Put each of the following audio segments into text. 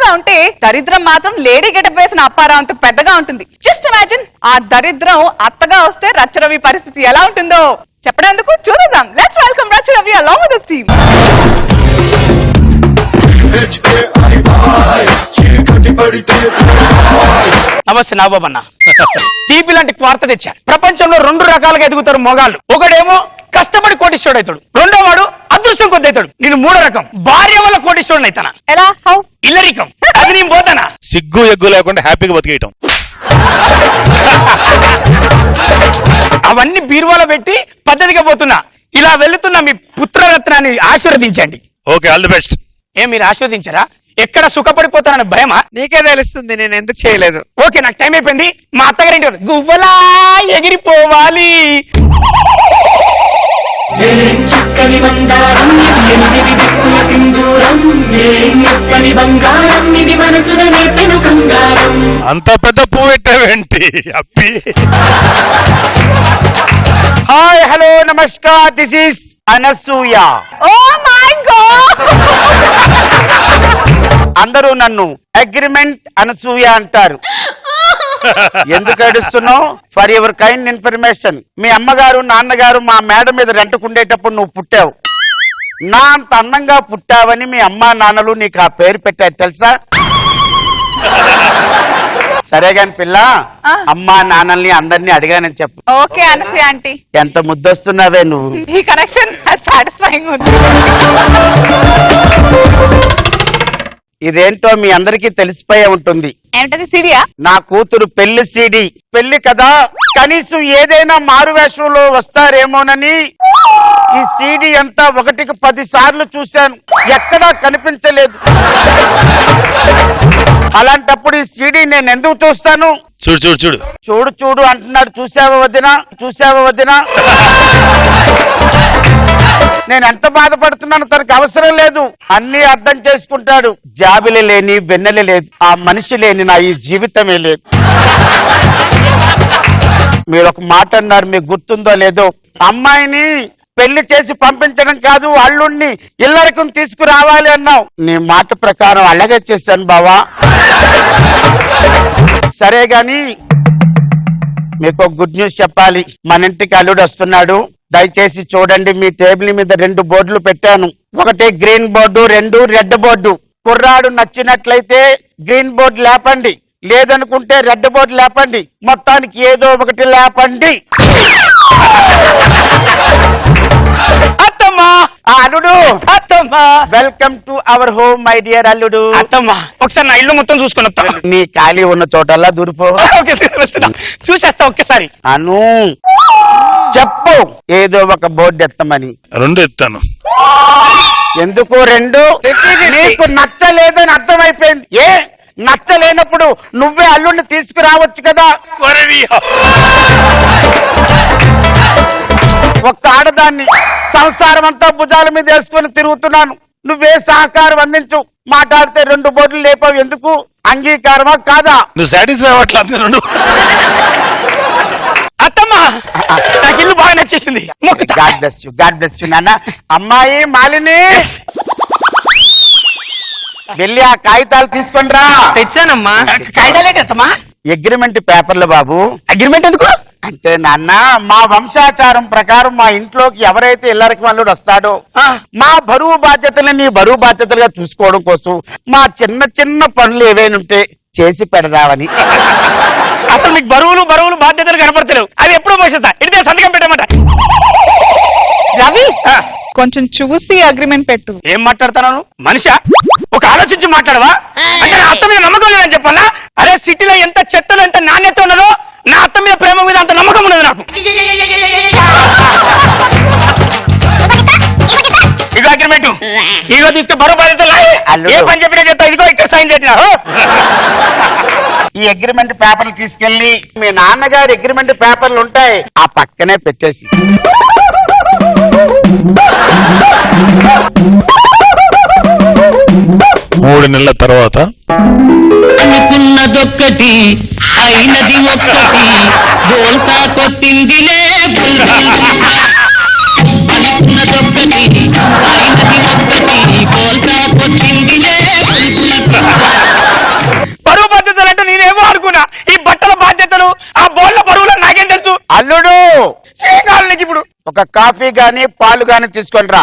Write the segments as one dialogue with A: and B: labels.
A: చిన్నగా ఉంటే దరిద్రం మాత్రం లేడీ గెటప్ వేసిన అప్పారావు అంత పెద్దగా ఉంటుంది. జస్ట్ ఇమాజిన్ ఆ దరిద్రం అత్తగా వస్తే రచ్చరవి పరిస్థితి ఎలా ఉంటుందో చెప్పడానికి చూద్దాం. Let's welcome Racha Ravi along with his team.
B: నమస్తే నాగబాబన్న. టీపీ లాంటి వార్త తెచ్చా. ప్రపంచంలో 2 రకాలుగా ఎదుగుతారు మొగాళ్ళు. ఒకడేమో కష్టపడి కోటీశ్వరుడు అవుతాడు, రెండో వాడు అదృష్టం కొద్ది అవుతాడు. నేను 3వ రకం, భార్య వల్ల కోటీశ్వరుడు అవుతానా.
A: ఎలా? హౌ?
B: ఇల్లరికం. అది నేను పోతానా.
C: సిగ్గు ఎగ్గు లేకుండా హ్యాపీగా బతికేయటం.
B: అవన్నీ బీరువాలో పెట్టి పద్ధతిగా పోతున్నా. ఇలా వెళ్తున్న మీ పుత్రరత్నాన్ని ఆశీర్వదించండి.
C: Okay, all the best.
B: మీరు ఆశీర్వదించారా? ఎక్కడ సుఖపడిపోతానని భయమా?
D: నీకే తెలుస్తుంది, నేను ఎందుకు చేయలేదు.
B: ఓకే, నాకు టైం అయిపోయింది. మా అత్తగారింటి గువ్వలా ఎగిరిపోవాలి.
E: చక్కని బంగారం సింధూరం బంగారం ఇది మనసున నేపెను కంగారం.
C: అంత పెద్ద పువ్వు పెట్టావేంటి అప్పి?
B: హాయ్, హలో, నమస్కార్. This is Anasuya.
A: Oh my God!
B: అందరూ నన్ను అగ్రిమెంట్ అనసూయ అంటారు. ఎందుకు ఏడుస్తున్నావు? ఫర్ యువర్ కైండ్ ఇన్ఫర్మేషన్, మీ అమ్మగారు నాన్నగారు మా మేడ మీద రెంటుకుండేటప్పుడు నువ్వు పుట్టావు. నా అంత అందంగా పుట్టావని మీ అమ్మా నాన్నలు నీకు ఆ పేరు పెట్టారు, తెలుసా? సరే గాని పిల్ల, అమ్మా నాన్నల్ని అందరినీ అడిగానని చెప్పు.
A: Okay Anasuya aunty.
B: ఎంత ముద్దొస్తున్నావే నువ్వు.
A: ఈ కనెక్షన్ సాటిస్ఫైయింగ్ ఉంది.
B: ఇదేంటో మీ అందరికీ తెలిసిపోయే ఉంటుంది.
A: ఏమిటది? సీడియా?
B: నా కూతురు పెళ్లి సీడి. పెళ్లి కదా, కనీసం ఏదైనా మారు వేషంలో వస్తారేమోనని ఈ సీడీ అంతా 1కి 10 సార్లు చూశాను, ఎక్కడా కనిపించలేదు. అలాంటప్పుడు ఈ సీడీ నేను ఎందుకు చూస్తాను?
C: చూడు చూడు చూడు
B: చూడు చూడు అంటున్నాడు. చూసావా వదినా? చూసావా వదినా? నేను ఎంత బాధపడుతున్నాను తనకు అవసరం లేదు. అన్ని అర్థం చేసుకుంటాడు. జాబిలి లేని వెన్నెల లేదు, ఆ మనిషి లేని నా ఈ జీవితమే లేదు. మీరు ఒక మాట అన్నారు, మీకు గుర్తుందో లేదో, అమ్మాయిని పెళ్లి చేసి పంపించడం కాదు, అల్లుణ్ణి ఇల్లరికం తీసుకురావాలి అన్నావు. నీ మాట ప్రకారం అలాగే చేశాను బావా. సరే గాని మీకు గుడ్ న్యూస్ చెప్పాలి. మన ఇంటికి అల్లుడు వస్తున్నాడు. దయచేసి చూడండి, మీ టేబుల్ మీద 2 బోర్డులు పెట్టాను. ఒకటి గ్రీన్ బోర్డు, 2 రెడ్ బోర్డు. కుర్రాడు నచ్చినట్లయితే గ్రీన్ బోర్డు లేపండి, లేదనుకుంటే రెడ్ బోర్డు లేపండి. మొత్తానికి ఏదో ఒకటి లేపండి. అత్తమ్మా, అల్లుడు. అత్తమ్మా, welcome to our home my dear అల్లుడు. అత్తమ్మా, ఒకసారి నా ఇల్లు మొత్తం చూసుకుని వస్తా. నీ ఖాళీ ఉన్న చోటల్లా దూరిపో. చూసేస్తా ఒక్కసారి. అను చెప్పు, ఏదో ఒక బోర్డు ఎత్తమని.
C: 2 ఎత్తాను.
B: ఎందుకు 2? నీకు నచ్చలేదని అర్థమైపోయింది. ఏ నచ్చలేనప్పుడు నువ్వే అల్లుడిని తీసుకురావచ్చు కదా. ఒక్క ఆడదాన్ని సంసారం అంతా భుజాల మీద వేసుకొని తిరుగుతున్నాను. నువ్వే సహకారం అందించు. మాట్లాడితే 2 బోర్డులు లేపావు, ఎందుకు? అంగీకారమా కాదా?
C: నువ్వు సాటిస్ఫై అవ్వట్లేదు. 2
B: అత్తమ్మా, నాకు ఇల్లు బాగా నచ్చేసింది. God bless you, God bless you నాన్న. అమ్మాయి మాలిని, వెళ్ళి ఆ కాగితాలు తీసుకొని రా. తెచ్చానమ్మా. కాగితాలే కదమ్మా? అగ్రిమెంట్ పేపర్లు బాబు. అగ్రిమెంట్ ఎందుకు అంటే నాన్న, మా వంశాచారం ప్రకారం మా ఇంట్లోకి ఎవరైతే ఇల్లరికి అల్లుడు వస్తాడో మా బరువు బాధ్యతలు నీ బరువు బాధ్యతలుగా చూసుకోవడం కోసం మా చిన్న చిన్న పనులు ఏవైనా ఉంటే చేసి పెడదామని. అసలు మీకు బరువులు బాధ్యతలు కనపడతలేవు. అది ఎప్పుడో మోసేస్తా. ఇదే సంతకం పెట్టమంట.
A: రవి, కొంచెం చూసి అగ్రిమెంట్ పెట్టు.
B: ఏం మాట్లాడుతున్నాను మనిషా? ఒక ఆలోచించి మాట్లాడవా? అంటే నా అత్త మీద నమ్మకం లేదని చెప్పాలా? అరే, సిటీలో ఎంత చెత్తలో ఎంత నాణ్యత ఉన్నదో నా అత్త మీద ప్రేమ మీద అంత నమ్మకం ఉన్నది నాకు. ఇదిగో అగ్రిమెంట్, ఇదిగో తీసుకో. బరువు బాధ్యతలు ఏ పని చెప్పినా చెప్తా. ఇదిగో ఇక్కడ సైన్ చేసిన. ఈ అగ్రిమెంట్ పేపర్లు తీసుకెళ్లి మీ నాన్నగారి అగ్రిమెంట్ పేపర్లు ఉంటాయి, ఆ పక్కనే పెట్టేసి.
C: మూడు నెలల తర్వాత
E: అనుకున్నదొక్కటి అయినది ఒక్కటి, బోల్తా కొట్టిందిలే. అనుకున్నదొక్కటి అయినది ఒక్కటి, బోల్తా కొట్టిందిలే.
B: నీకు ఇప్పుడు ఒక కాఫీ గాని పాలు గాని తీసుకొని రా.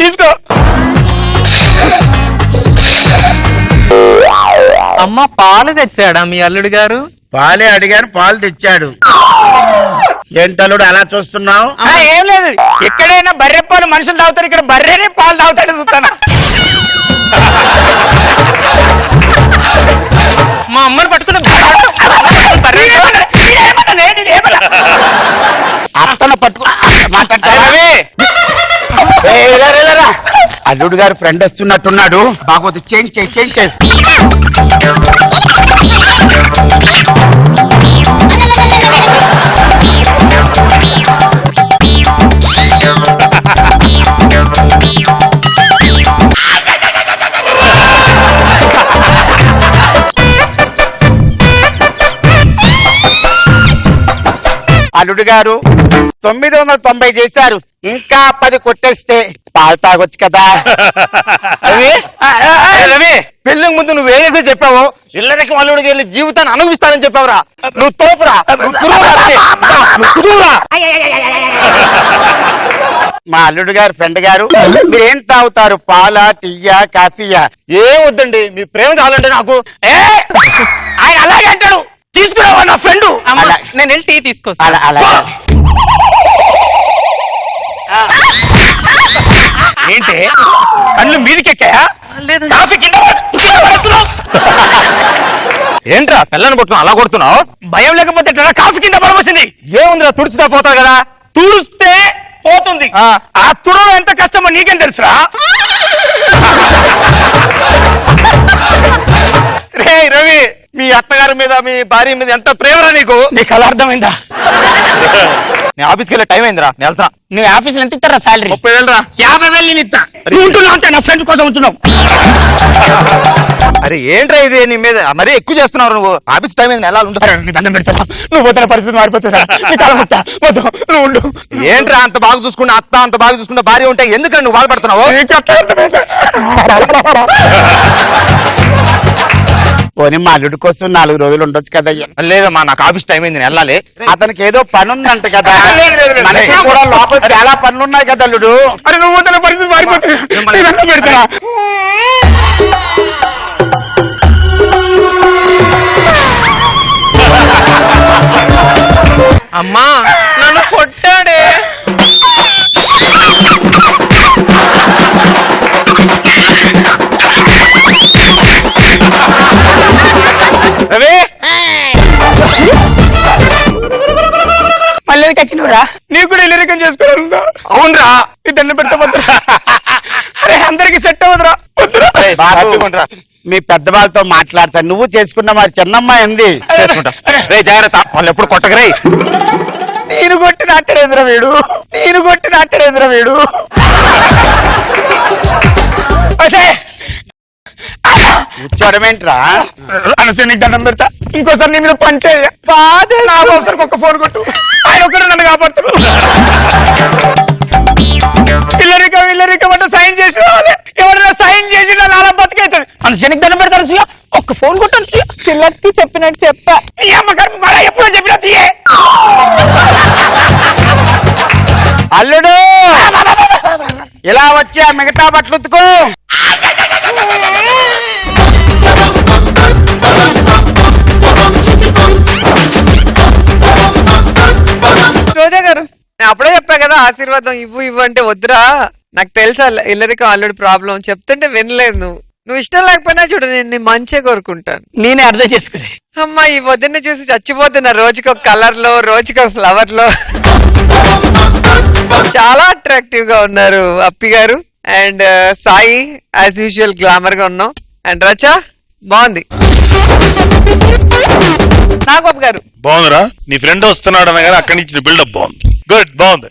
B: తీసుకో.
F: అమ్మ పాలు తెచ్చాడా మీ అల్లుడు గారు?
B: పాలే అడిగాను, పాలు తెచ్చాడు. ఏంటల్లుడు అలా చూస్తున్నావు?
F: ఏం లేదు, ఎక్కడైనా బర్రె పాలు మనుషులు తాగుతారు, ఇక్కడ బర్రెనే పాలు తాగుతాడు చూస్తానా. మా అమ్మని పట్టుకుని
B: అత్తన పట్టుకో అల్లుడు గారు ఫ్రెండ్ వస్తున్నట్టున్నాడు. బాగోదు, చేంజ్ చేయి. అల్లుడు గారు 990 చేశారు, ఇంకా 10 కొట్టేస్తే పాలు తాగొచ్చు కదా.
F: రవి, పెళ్ళికి ముందు నువ్వు ఏదైతే చెప్పావో ఇళ్ళకి అల్లుడికి వెళ్ళి జీవితాన్ని అనుభవిస్తానని చెప్పావురా. నువ్వు తోపురా, నువ్వు తురువురా.
B: మా అల్లుడు గారు ఫ్రెండ్ గారు మీరేం తాగుతారు? పాలా, టీయా, కాఫీయా?
F: ఏం వద్దండి, మీ ప్రేమ కావాలంటే నాకు. ఆయన అలాగే అంటాడు, తీసుకురావా నా ఫ్రెండ్. నేను వెళ్ళి టీ తీసుకొస్తాను.
B: అలా
F: ఏంటి కళ్ళు మీదికెక్కాయా? కాఫీ కింద పడుతున్నావు. ఏంట్రా పిల్లని కొట్టున్నావు, అలా కొడుతున్నావు? భయం లేకపోతే ఎట్లా కాఫీ కింద పడవలసింది? ఏముందిరా, తుడుచుతా పోతావు కదా. తుడిస్తే పోతుంది, ఆ తుడవ ఎంత కష్టమో నీకేం తెలుసురా? రే రవి, మీ అత్తగారి మీద మీ భార్య మీద ఎంత ప్రేమరా నీకు? నీకు అలా అర్థమైందా? నేను ఆఫీస్కి వెళ్ళే టైం అయిందిరా, నేను వెళ్తా. నువ్వు ఆఫీస్లో ఎంత ఇస్తారా సాలరీ? 30,000 రా. 50,000 నేను ఇస్తా. ఉంటున్నావు అంటే నా ఫ్రెండ్ కోసం ఉంటున్నావు. అరే ఏంట్రా ఇది, నీ మీద మరీ ఎక్కువ చేస్తున్నావు నువ్వు. ఆఫీస్ టైం అయింది, ఎలా ఉంటారు? నీ దండం పెడతా, నువ్వు పోతున్న పరిస్థితి మారిపోతుందా? నువ్వు ఉండు. ఏంట్రా అంత బాగా చూసుకున్నా అత్త, అంత బాగా చూసుకున్న భార్య ఉంటే ఎందుకు నువ్వు బాధపడుతున్నావు?
B: పోనీ మా అల్లుడి కోసం 4 రోజులు ఉండొచ్చు కదా.
F: లేదమ్మా, నాకు ఆఫీస్ టైం అయింది, నేను వెళ్ళాలి.
B: అతనికి ఏదో పని ఉందంట కదా. మనకి కూడా లోపల చాలా పనులు ఉన్నాయి కదా అల్లుడు.
F: అరే నువ్వు పోతున్న పరిస్థితి మారిపోతుంది. అమ్మా నన్ను కొట్టాడే. రవి మళ్ళీ వచ్చినవురా? నీకు కూడా ఇల్లరికం చేసుకోవాలన్నా? అవునరా, ఈ దండం పెడతా వద్దురా. అరే అందరికి సెట్ అవ్వదురా. వద్దురా,
B: మీ పెద్ద వాళ్ళతో మాట్లాడతా. నువ్వు చేసుకున్న మరి చిన్నమ్మాయి ఉంది,
F: చేసుకుంటా. రే జాగ్రత్త, వాళ్ళు ఎప్పుడు కొట్టకరే. నేను కొట్టిన అట్టడేంద్ర వీడు, వీడు.
B: కూర్చోడమేంట్రా?
F: అనసూయ నీకు దండం పెడతా, ఇంకోసారి నీ మీద పని చేయ. నా బాబుసరికి ఒక్క ఫోన్ కొట్టు, ఆయన ఒక్కరు నన్ను కాపాడుతాడు. ఇల్లరికం అంటే సైన్ చేసి రావాలి. ఎవరైనా సైన్ చేసి నా బతికైతుంది. అనసూయ నీకు దండం పెడతా అనసూయ, ఒక్క ఫోన్ కొట్టు అనసూయ.
A: చిల్లకి చెప్పినట్టు చెప్పా.
F: ఈ అమ్మగారు మళ్ళీ ఎప్పుడో చెప్పినా తీయే.
B: అల్లుడు ఇలా వచ్చి ఆ మిగతా బట్టలు ఉతుకో.
A: రోజా గారు,
D: నేను అప్పుడే చెప్పా కదా, ఆశీర్వాదం ఇవ్వు అంటే వద్దురా. నాకు తెలుసా ఇల్లరికం అల్లుడి ప్రాబ్లం, చెప్తుంటే వినలేదు నువ్వు. నువ్వు ఇష్టం లేకపోయినా చూడు, నేను నీ మంచే కోరుకుంటాను.
F: నేనే అర్థం చేసుకునే.
D: అమ్మా ఈ వదిన చూసి చచ్చిపోతున్నా, రోజుకొక కలర్ లో, రోజుకొక ఫ్లవర్ లో. చాలా అట్రాక్టివ్ గా ఉన్నారు అప్పి గారు. And Sai as usual glamour గా ఉన్నాం. అండ్ రచా బాగుంది.
A: నాగబాబు గారు
C: బాగుందిరా, నీ ఫ్రెండ్ వస్తున్నాడు అనగానే అక్కడి నుంచి బిల్డప్ బాగుంది. గుడ్, బాగుంది.